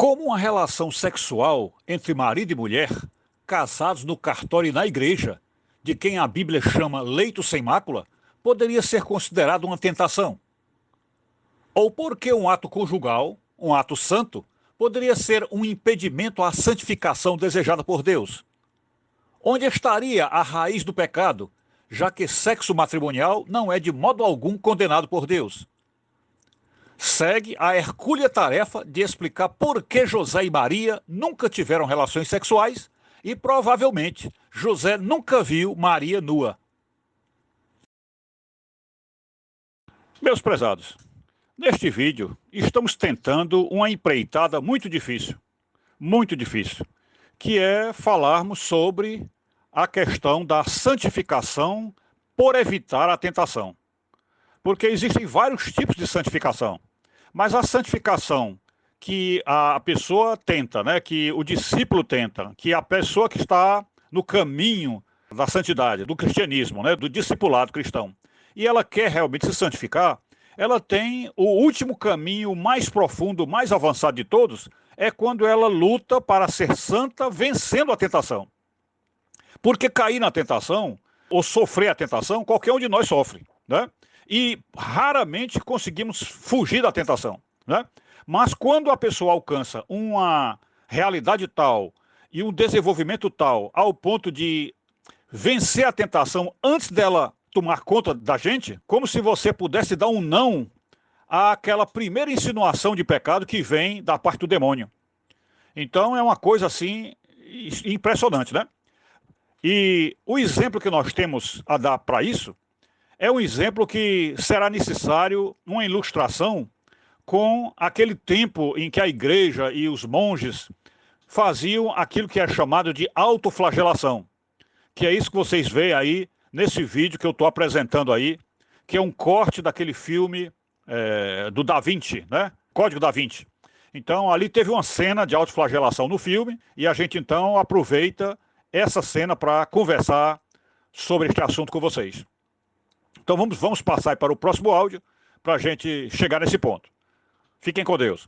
Como uma relação sexual entre marido e mulher, casados no cartório e na igreja, de quem a Bíblia chama leito sem mácula, poderia ser considerado uma tentação? Ou porque um ato conjugal, um ato santo, poderia ser um impedimento à santificação desejada por Deus? Onde estaria a raiz do pecado, já que sexo matrimonial não é de modo algum condenado por Deus? Segue a hercúlea tarefa de explicar por que José e Maria nunca tiveram relações sexuais e provavelmente José nunca viu Maria nua. Meus prezados, neste vídeo estamos tentando uma empreitada muito difícil, que é falarmos sobre a questão da santificação por evitar a tentação. Porque existem vários tipos de santificação. Mas a santificação que a pessoa tenta, que o discípulo tenta, que a pessoa que está no caminho da santidade, do cristianismo, do discipulado cristão, e ela quer realmente se santificar, ela tem o último caminho mais profundo, mais avançado de todos, é quando ela luta para ser santa, vencendo a tentação. Porque cair na tentação, ou sofrer a tentação, qualquer um de nós sofre, E raramente conseguimos fugir da tentação, Mas quando a pessoa alcança uma realidade tal e um desenvolvimento tal ao ponto de vencer a tentação antes dela tomar conta da gente, como se você pudesse dar um não àquela primeira insinuação de pecado que vem da parte do demônio. Então é uma coisa assim impressionante, E o exemplo que nós temos a dar para isso é um exemplo que será necessário uma ilustração com aquele tempo em que a igreja e os monges faziam aquilo que é chamado de autoflagelação, que é isso que vocês veem aí nesse vídeo que eu estou apresentando aí, que é um corte daquele filme do Da Vinci, Código Da Vinci. Então ali teve uma cena de autoflagelação no filme e a gente então aproveita essa cena para conversar sobre este assunto com vocês. Então vamos passar para o próximo áudio para a gente chegar nesse ponto. Fiquem com Deus.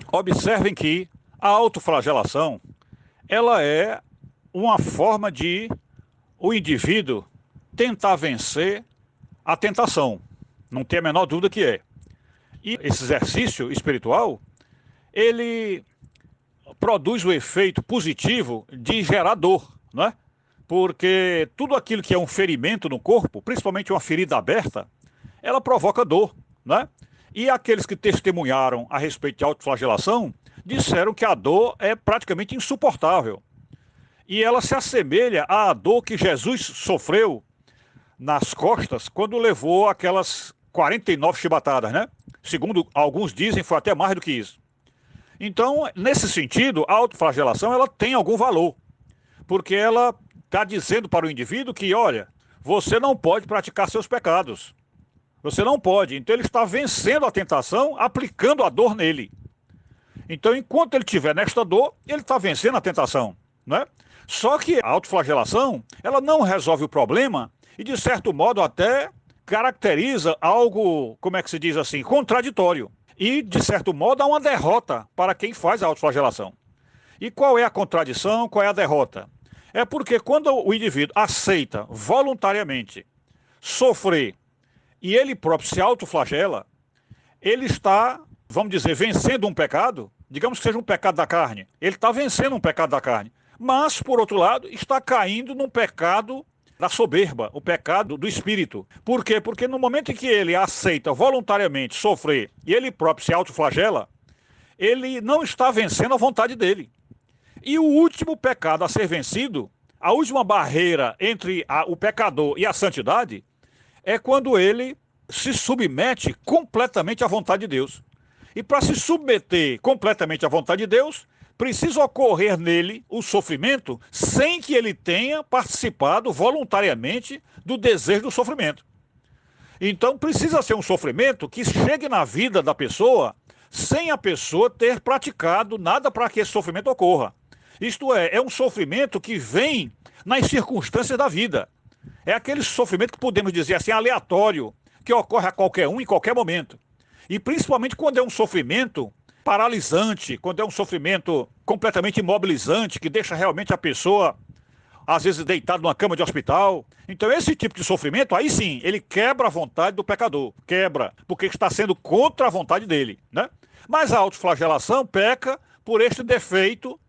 Observem que a autoflagelação, ela é uma forma de o indivíduo tentar vencer a tentação. Não tem a menor dúvida que é. E esse exercício espiritual, ele produz o efeito positivo de gerar dor, Porque tudo aquilo que é um ferimento no corpo, principalmente uma ferida aberta, ela provoca dor, E aqueles que testemunharam a respeito de autoflagelação disseram que a dor é praticamente insuportável. E ela se assemelha à dor que Jesus sofreu nas costas quando levou aquelas 49 chibatadas, Segundo alguns dizem, foi até mais do que isso. Então, nesse sentido, a autoflagelação ela tem algum valor, porque ela está dizendo para o indivíduo que, olha, você não pode praticar seus pecados. Você não pode. Então ele está vencendo a tentação, aplicando a dor nele. Então, enquanto ele estiver nesta dor, ele está vencendo a tentação, Só que a autoflagelação, ela não resolve o problema e, de certo modo, até caracteriza algo, como é que se diz assim, contraditório. E, de certo modo, há uma derrota para quem faz a autoflagelação. E qual é a contradição, qual é a derrota? É porque quando o indivíduo aceita voluntariamente sofrer e ele próprio se autoflagela, ele está, vamos dizer, vencendo um pecado, digamos que seja um pecado da carne. Ele está vencendo um pecado da carne. Mas, por outro lado, está caindo num pecado da soberba, o pecado do espírito. Por quê? Porque no momento em que ele aceita voluntariamente sofrer e ele próprio se autoflagela, ele não está vencendo a vontade dele. E o último pecado a ser vencido, a última barreira entre o pecador e a santidade, é quando ele se submete completamente à vontade de Deus. E para se submeter completamente à vontade de Deus, precisa ocorrer nele o sofrimento sem que ele tenha participado voluntariamente do desejo do sofrimento. Então precisa ser um sofrimento que chegue na vida da pessoa sem a pessoa ter praticado nada para que esse sofrimento ocorra. Isto é um sofrimento que vem nas circunstâncias da vida. É aquele sofrimento que podemos dizer assim, aleatório, que ocorre a qualquer um em qualquer momento. E principalmente quando é um sofrimento paralisante, quando é um sofrimento completamente imobilizante, que deixa realmente a pessoa, às vezes, deitada numa cama de hospital. Então, esse tipo de sofrimento, aí sim, ele quebra a vontade do pecador. Quebra, porque está sendo contra a vontade dele, né? Mas a autoflagelação peca por este defeito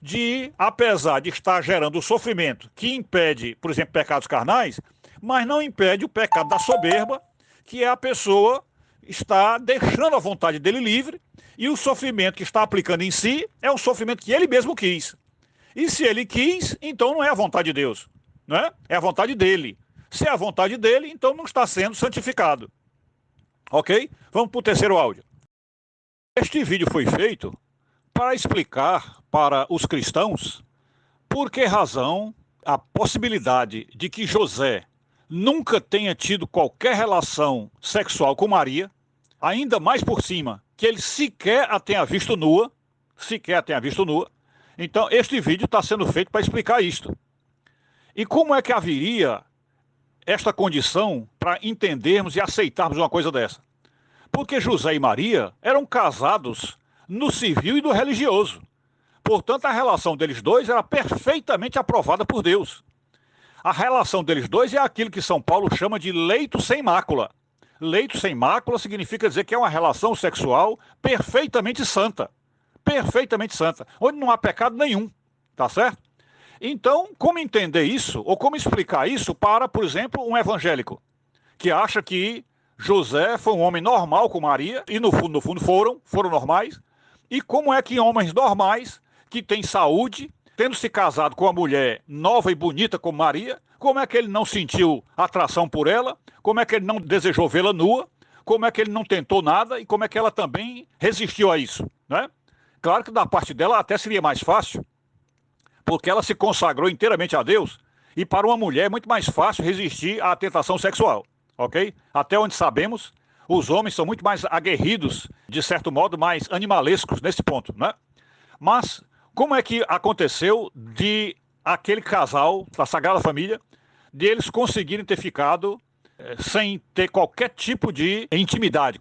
de, apesar de estar gerando o sofrimento que impede, por exemplo, pecados carnais, mas não impede o pecado da soberba, que é a pessoa está deixando a vontade dele livre, e o sofrimento que está aplicando em si é um sofrimento que ele mesmo quis. E se ele quis, então não é a vontade de Deus, né? É a vontade dele. Se é a vontade dele, então não está sendo santificado. Ok? Vamos para o terceiro áudio. Este vídeo foi feito para explicar para os cristãos por que razão a possibilidade de que José nunca tenha tido qualquer relação sexual com Maria, ainda mais por cima, que ele sequer a tenha visto nua, Então, este vídeo está sendo feito para explicar isto. E como é que haveria esta condição para entendermos e aceitarmos uma coisa dessa? Porque José e Maria eram casados no civil e no religioso. Portanto, a relação deles dois era perfeitamente aprovada por Deus. A relação deles dois é aquilo que São Paulo chama de leito sem mácula. Leito sem mácula significa dizer que é uma relação sexual perfeitamente santa. Perfeitamente santa, onde não há pecado nenhum, tá certo? Então, como entender isso, ou como explicar isso para, por exemplo, um evangélico, que acha que José foi um homem normal com Maria, e no fundo foram normais, e como é que homens normais, que têm saúde, tendo se casado com uma mulher nova e bonita como Maria, como é que ele não sentiu atração por ela, como é que ele não desejou vê-la nua, como é que ele não tentou nada, e como é que ela também resistiu a isso, né? Claro que da parte dela até seria mais fácil, porque ela se consagrou inteiramente a Deus, e para uma mulher é muito mais fácil resistir à tentação sexual, ok? Até onde sabemos, os homens são muito mais aguerridos, de certo modo, mais animalescos nesse ponto, né? Mas como é que aconteceu de aquele casal da Sagrada Família, de eles conseguirem ter ficado sem ter qualquer tipo de intimidade,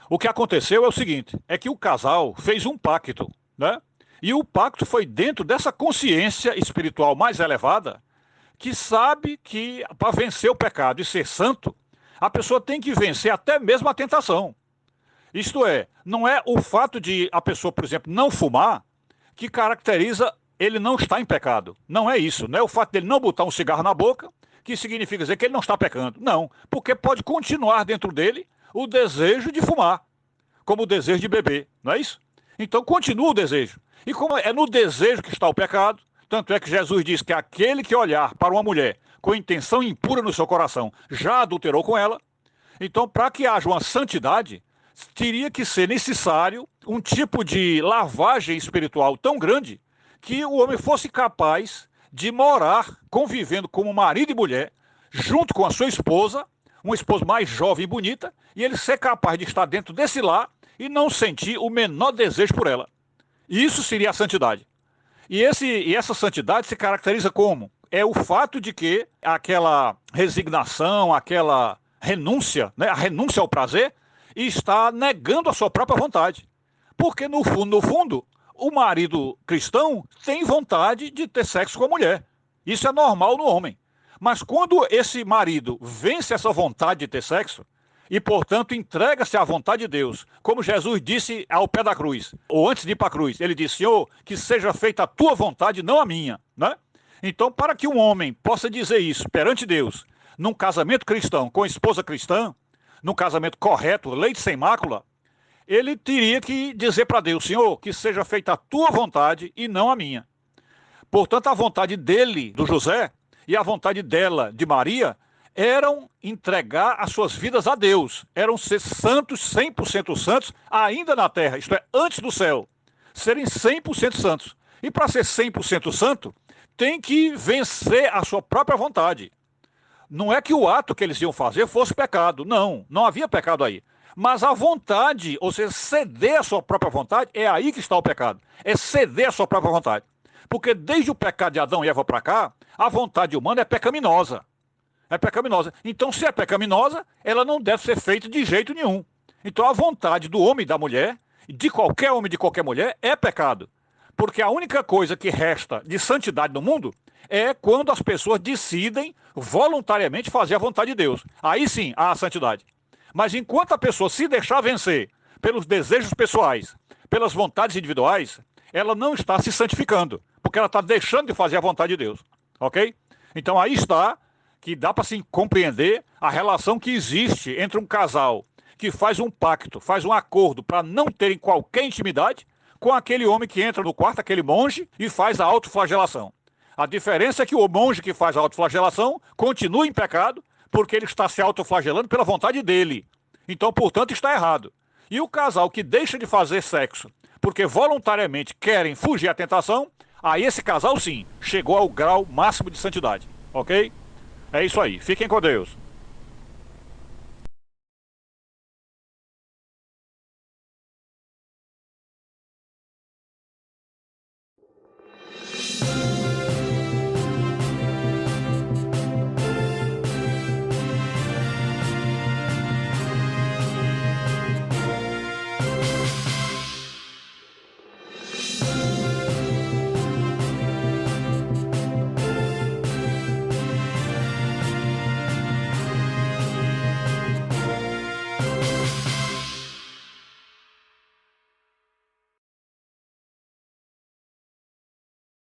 O que aconteceu é o seguinte, é que o casal fez um pacto, né? E o pacto foi dentro dessa consciência espiritual mais elevada, que sabe que para vencer o pecado e ser santo, a pessoa tem que vencer até mesmo a tentação. Isto é, não é o fato de a pessoa, por exemplo, não fumar, que caracteriza ele não está em pecado. Não é isso, não é o fato dele não botar um cigarro na boca, que significa dizer que ele não está pecando. Não, porque pode continuar dentro dele o desejo de fumar, como o desejo de beber, não é isso? Então continua o desejo. E como é no desejo que está o pecado, tanto é que Jesus diz que aquele que olhar para uma mulher com intenção impura no seu coração já adulterou com ela. Então, para que haja uma santidade, teria que ser necessário um tipo de lavagem espiritual tão grande que o homem fosse capaz de morar convivendo como marido e mulher, junto com a sua esposa, uma esposa mais jovem e bonita, e ele ser capaz de estar dentro desse lar e não sentir o menor desejo por ela. Isso seria a santidade. E essa santidade se caracteriza como? É o fato de que aquela resignação, aquela renúncia, né, a renúncia ao prazer, está negando a sua própria vontade. Porque, no fundo, o marido cristão tem vontade de ter sexo com a mulher. Isso é normal no homem. Mas quando esse marido vence essa vontade de ter sexo, e, portanto, entrega-se à vontade de Deus, como Jesus disse ao pé da cruz, ou antes de ir para a cruz, ele disse, Senhor, que seja feita a tua vontade, não a minha, né? Então, para que um homem possa dizer isso perante Deus, num casamento cristão, com esposa cristã, num casamento correto, leite sem mácula, ele teria que dizer para Deus, Senhor, que seja feita a tua vontade e não a minha. Portanto, a vontade dele, do José, e a vontade dela, de Maria, eram entregar as suas vidas a Deus, eram ser santos, 100% santos, ainda na terra, isto é, antes do céu, serem 100% santos. E para ser 100% santo, tem que vencer a sua própria vontade. Não é que o ato que eles iam fazer fosse pecado, não havia pecado aí. Mas a vontade, ou seja, ceder a sua própria vontade, é aí que está o pecado, é ceder a sua própria vontade. Porque desde o pecado de Adão e Eva para cá, a vontade humana é pecaminosa. É pecaminosa. Então, se é pecaminosa, ela não deve ser feita de jeito nenhum. Então, a vontade do homem e da mulher de qualquer homem, de qualquer mulher, é pecado. Porque a única coisa que resta de santidade no mundo é quando as pessoas decidem voluntariamente fazer a vontade de Deus. Aí sim há a santidade. Mas enquanto a pessoa se deixar vencer pelos desejos pessoais, pelas vontades individuais, ela não está se santificando, porque ela está deixando de fazer a vontade de Deus. Ok? Então aí está que dá para se compreender a relação que existe entre um casal que faz um pacto, faz um acordo para não terem qualquer intimidade com aquele homem que entra no quarto, aquele monge, e faz a autoflagelação. A diferença é que o monge que faz a autoflagelação continua em pecado, porque ele está se autoflagelando pela vontade dele. Então, portanto, está errado. E o casal que deixa de fazer sexo porque voluntariamente querem fugir à tentação, aí esse casal sim chegou ao grau máximo de santidade. Ok? É isso aí. Fiquem com Deus.